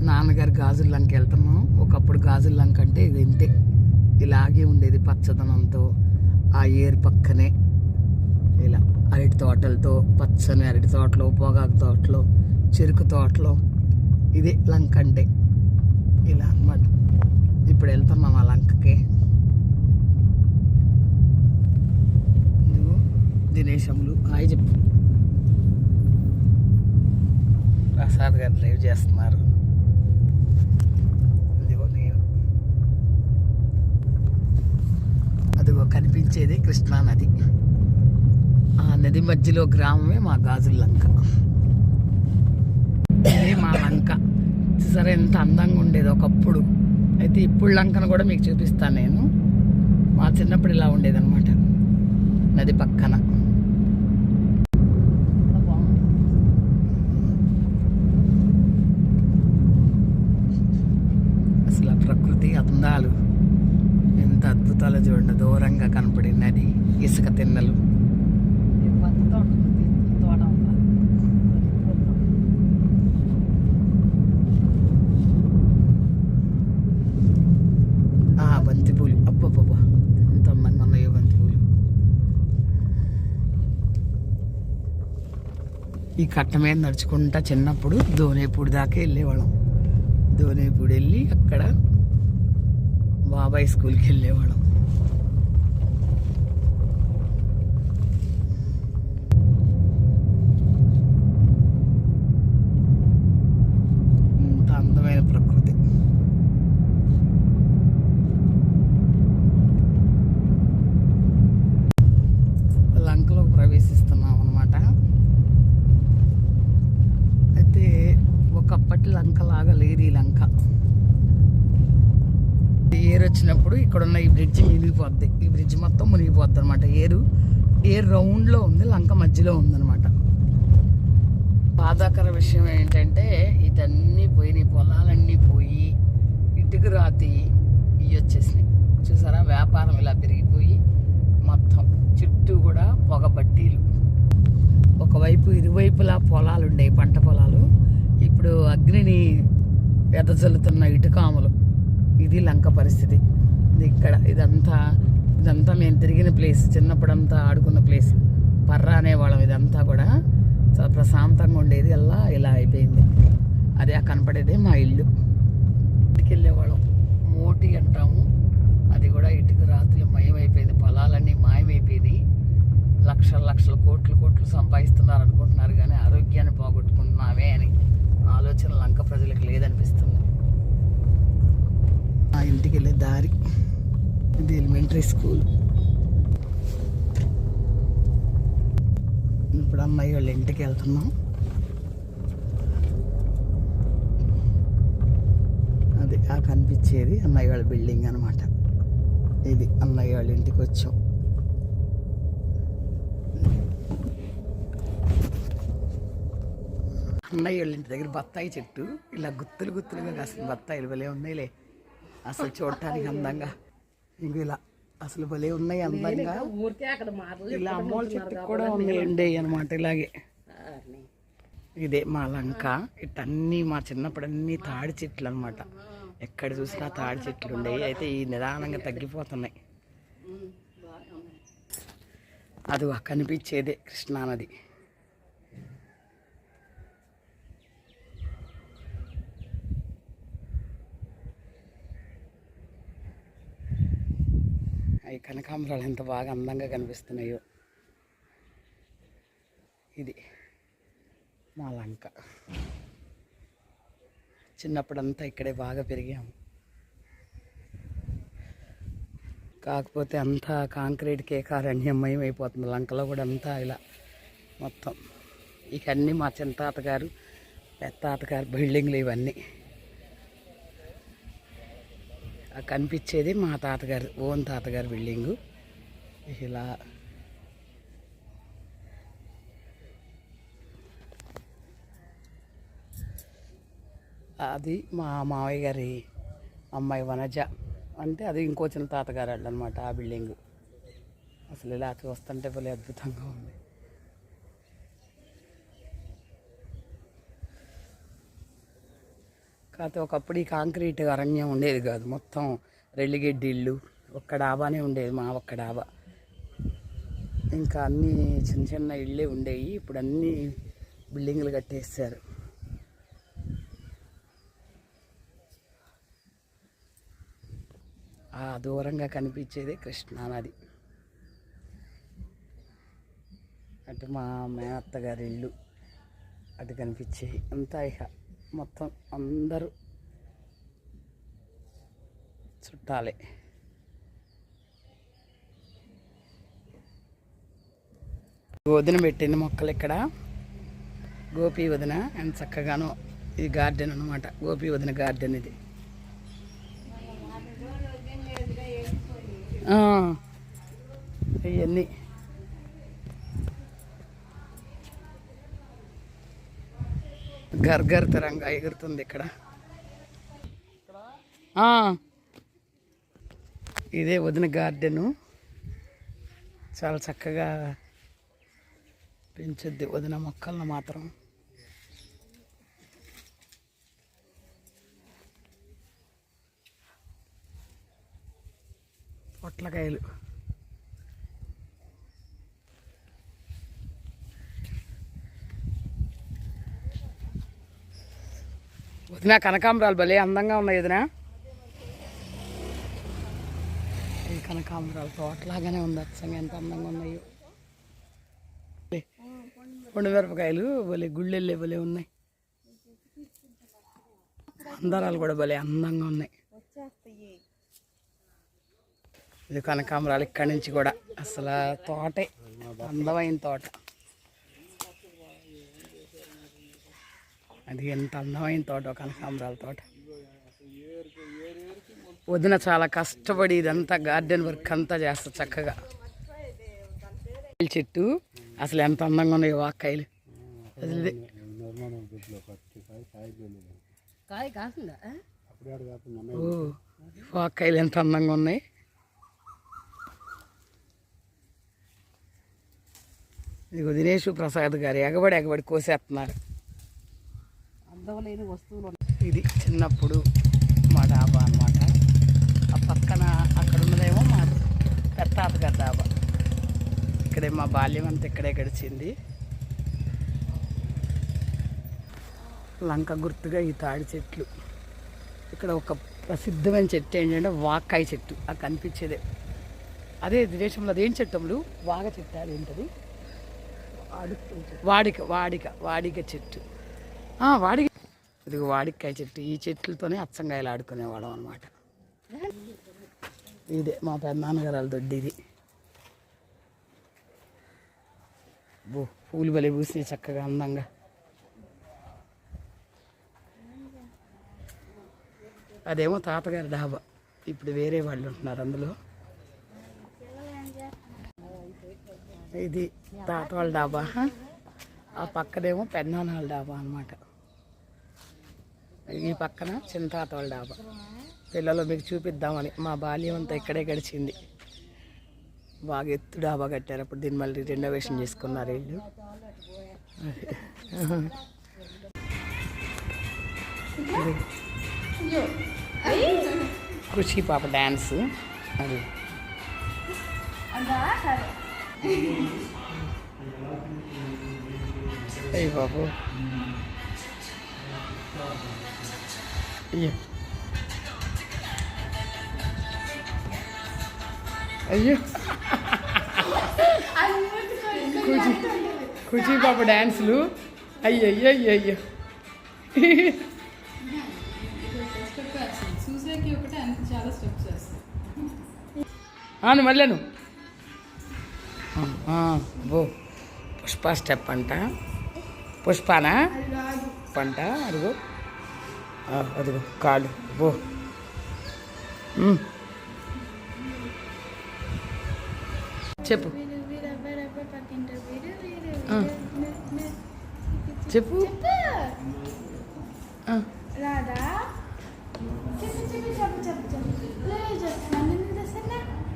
నాన్నగారు గాజుల లంక వెళ్తున్నాం. ఒకప్పుడు గాజుల లంక అంటే ఇది ఇంతే, ఇలాగే ఉండేది పచ్చదనంతో. ఆ ఏరు పక్కనే ఇలా అరటి తోటలతో, పచ్చని అరటి తోటలు, పొగాకు తోటలు, చెరుకు తోటలు. ఇదే లంక అంటే ఇలా అన్నమాట. ఇప్పుడు వెళ్తున్నాం ఆ లంకకి. ఇదిగో దినేశములు హాయ్ చెప్పు. ప్రసాద్ గారు డ్రైవ్ చేస్తున్నారు. ఇదిగో నేను, అదిగో కనిపించేది కృష్ణా నది. ఆ నది మధ్యలో గ్రామమే మా గాజుల లంక. ఇదే మా లంక. సరే ఎంత అందంగా ఉండేది ఒకప్పుడు. అయితే ఇప్పుడు లంకను కూడా మీకు చూపిస్తాను నేను. మా చిన్నప్పుడు ఇలా ఉండేది అనమాట, నది పక్కన. అసలు ప్రకృతి అందాలు ఎంత అద్భుతాలు చూడండి. దూరంగా కనపడే నది, ఇసుక తిన్నెలు. బంతిపూలు అబ్బబ్బబ్బా ఎంత అందంగా ఉన్నాయో బంతిపూలు. ఈ కట్ట మీద నడుచుకుంటా చిన్నప్పుడు దోనేపూడి దాకా వెళ్ళేవాళ్ళం. దోనేపూడి వెళ్ళి అక్కడ బాబాయ్ స్కూల్కి వెళ్ళేవాళ్ళం. ఇంత అందమైన ప్రకృతి. లంకలో ప్రవేశిస్తున్నాం అన్నమాట. అయితే ఒకప్పటి లంకలాగా లేదు ఈ లంక. ఏరు వచ్చినప్పుడు ఇక్కడున్న ఈ బ్రిడ్జ్ మునిగిపోద్ది. ఈ బ్రిడ్జ్ మొత్తం మునిగిపోద్ది అనమాట. ఏరు రౌండ్లో ఉంది, లంక మధ్యలో ఉందన్నమాట. బాధాకర విషయం ఏంటంటే ఇటన్నీ పోయినాయి, పొలాలన్నీ పోయి ఇటుక రాతి ఇవి వచ్చేసినాయి. చూసారా, వ్యాపారం ఇలా పెరిగిపోయి మొత్తం చుట్టూ కూడా పొగ బట్టీలు. ఒకవైపు ఇరువైపులా పొలాలు ఉండేవి, పంట పొలాలు. ఇప్పుడు అగ్నిని వెదజల్లుతున్న ఇటుకాములు. ఇది లంక పరిస్థితి. ఇక్కడ ఇదంతా మేము తిరిగిన ప్లేస్, చిన్నప్పుడంతా ఆడుకున్న ప్లేస్. పర్రా అనేవాళ్ళం. ఇదంతా కూడా చాలా ప్రశాంతంగా ఉండేది. ఇలా అయిపోయింది. అదే కనపడేదే మా ఇల్లు. ఇంటికి వెళ్ళేవాళ్ళం, మోటి అంటాము. అది కూడా ఇటుక రాత్రులు మయమైపోయింది. పొలాలన్నీ మాయమైపోయింది. లక్షల కోట్లు సంపాదిస్తున్నారు అనుకుంటున్నారు, కానీ ఆరోగ్యాన్ని పోగొట్టుకుంటున్నామే అని ఆలోచన లంక ప్రజలకు లేదనిపిస్తుంది. ఆ ఇంటికి వెళ్ళే దారి ఇది ఎలిమెంటరీ స్కూల్. ఇప్పుడు అమ్మాయి వాళ్ళ ఇంటికి వెళ్తున్నాం. అది ఆ కనిపించేది అన్నయ్య వాళ్ళ బిల్డింగ్ అనమాట. ఇది అన్నయ్య వాళ్ళ ఇంటికి వచ్చాం. అన్నయ్య వాళ్ళ ఇంటి దగ్గర బత్తాయి చెట్టు ఇలా గుత్తులుగా కాసిన బత్తాయిలు భలే ఉన్నాయిలే. అసలు చూడటానికి అందంగా ఇంక ఇలా అసలు భలే ఉన్నాయి అందంగా. ఇలా అమ్మోళ్ళ చెట్టు కూడా ఉన్నాయండి అనమాట. ఇలాగే ఇదే మా లంక. ఇటన్నీ మా చిన్నప్పుడు అన్నీ తాడి చెట్లు అనమాట. ఎక్కడ చూసినా తాడి చెట్లు ఉండేవి. అయితే ఈ నిదానంగా తగ్గిపోతున్నాయి. అది కనిపించేదే కృష్ణానది. అవి కనకాంబరాలు ఎంత బాగా అందంగా కనిపిస్తున్నాయో. ఇది మా లంక. చిన్నప్పుడంతా ఇక్కడే బాగా పెరిగాము. కాకపోతే అంతా కాంక్రీట్ కేకారణ్యమయం అయిపోతుంది. లంకలో కూడా అంతా ఇలా మొత్తం. ఇక అన్నీ మా చిన్న తాతగారు, పెద్ద తాతగారు బిల్డింగ్లు ఇవన్నీ. కనిపించేది మా తాతగారు, ఓన్ తాతగారు బిల్డింగు. ఇలా అది మా మావయ్య గారి అమ్మాయి వనజ, అంటే అది ఇంకో చిన్న తాతగారు అనమాట ఆ బిల్డింగు. అసలు ఇలా చూస్తుంటే భలే అద్భుతంగా ఉంది. కాకపోతే ఒకప్పుడు ఈ కాంక్రీట్ అరణ్యం ఉండేది కాదు, మొత్తం రెల్లిగడ్డి ఇళ్ళు, ఒక్క డాబానే ఉండేది, మా ఒక్క డాబా. ఇంకా అన్నీ చిన్న చిన్న ఇళ్ళే ఉండేవి, ఇప్పుడు అన్నీ బిల్డింగ్లు కట్టేస్తారు. ఆ దూరంగా కనిపించేదే కృష్ణానది. అటు మా మేనత్తగారి ఇల్లు అటు కనిపించేవి. అంతా ఇక మొత్తం అందరూ చుట్టాలే. వదిన పెట్టింది మొక్కలు ఇక్కడ, గోపి వదిన. ఎంత చక్కగానో, ఇది గార్డెన్ అనమాట, గోపి వదిన గార్డెన్ ఇది. ఇవన్నీ గర్గర్ తరంగా ఎగురుతుంది ఇక్కడ. ఇదే వదిన గార్డెను, చాలా చక్కగా పెంచుద్ది వదిన మొక్కలను మాత్రం. పొట్లకాయలు, వదిన కనకాంబరాలు భలే అందంగా ఉన్నాయి వదిన. ఈ కనకాంబరాలు తోటలాగానే ఉంది, అచ్చంగా ఎంత అందంగా ఉన్నాయో. మిరపకాయలు భలే గుళ్ళెళ్ళే భలే ఉన్నాయి, అందరాలు కూడా భలే అందంగా ఉన్నాయి. ఇది కనకాంబరాలు ఇక్కడి నుంచి కూడా అసలు తోటే అందమైన తోట. అది ఎంత అందమైన తోట కనకాంబరాల తోట. వదిన చాలా కష్టపడి ఇదంతా గార్డెన్ వర్క్ అంతా చేస్తా చక్కగా. చెట్టు అసలు ఎంత అందంగా ఉన్నాయి వాక్కాయలు. వాక్కాయలు ఎంత అందంగా ఉన్నాయి. ఇదిగో దినేష్ ప్రసాద్ గారు ఎగబడి కోసేస్తున్నారు. అందవలేని వస్తువులు. ఇది చిన్నప్పుడు మా డాబా అనమాట. ఆ పక్కన అక్కడ ఉన్నదేమో మా పెత్తాతగారి డాబా. ఇక్కడే మా బాల్యం అంతా ఇక్కడే గడిచింది. లంక గుర్తుగా ఈ తాడి చెట్లు. ఇక్కడ ఒక ప్రసిద్ధమైన చెట్టు ఏంటంటే వాక్కాయ చెట్టు, అది కనిపించేదే. అదే దేశంలో అదేం చెట్టములు, వాగ చెట్టు. అదేంటది, వాడిక చెట్టు. వాడిక, ఇది వాడికాయ చెట్టు. ఈ చెట్లతోనే అచ్చంగాయలు ఆడుకునేవాళ్ళం అనమాట. ఇదే మా పెద్దనాన్నగారు దొడ్డి. ఇది పూలు బలి పూసి చక్కగా అందంగా. అదేమో తాతగారి డాబా, ఇప్పుడు వేరే వాళ్ళు ఉంటున్నారు అందులో. ఇది తాత వాళ్ళ డాబా, ఆ పక్కనేమో పెద్దనాన్న వాళ్ళ డాబా అనమాట. ఈ పక్కన చిన్న తాత వాళ్ళ డాబా. పిల్లలు మీకు చూపిద్దామని మా బాల్యం అంతా ఇక్కడే గడిచింది. బాగా ఎత్తు డాబా కట్టారు, అప్పుడు దీన్ని మళ్ళీ రెనోవేషన్ చేసుకున్నారు వీళ్ళు. ఖుషి పాప డ్యాన్స్ అది. అయ్యి బాబు, అయ్యో అయ్యో, ఖుషి పాప డ్యాన్సులు. అయ్యో అయ్యో అయ్యో అయ్యో. మళ్ళీ బో పుష్ప స్టెప్ అంట. పుష్పానా పంట. అదిగో అదిగో కాళ్ళు. బో చెప్పు చెప్పు.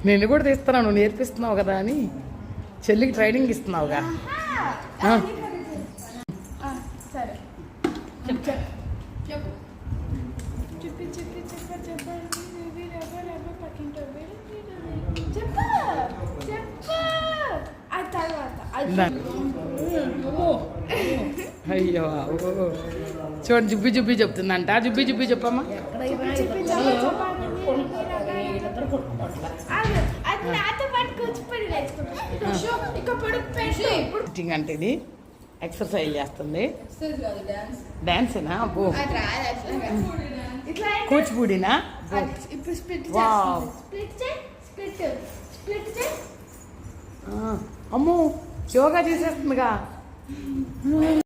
నేను కూడా తీస్తున్నాను, నేర్పిస్తున్నావు కదా అని. చెల్లికి ట్రైనింగ్ ఇస్తున్నావుగా. అయ్యో చూడండి జుబ్బి జుబ్బి చెప్తుందంట. జుబ్బి జుబ్బి చెప్పమ్మా. అంటే ఇది ఎక్సర్సైజ్ చేస్తుంది. డాన్సేనా? అబ్బో కూచిపూడినా? అమ్మో యోగా చేసేస్తుందిగా.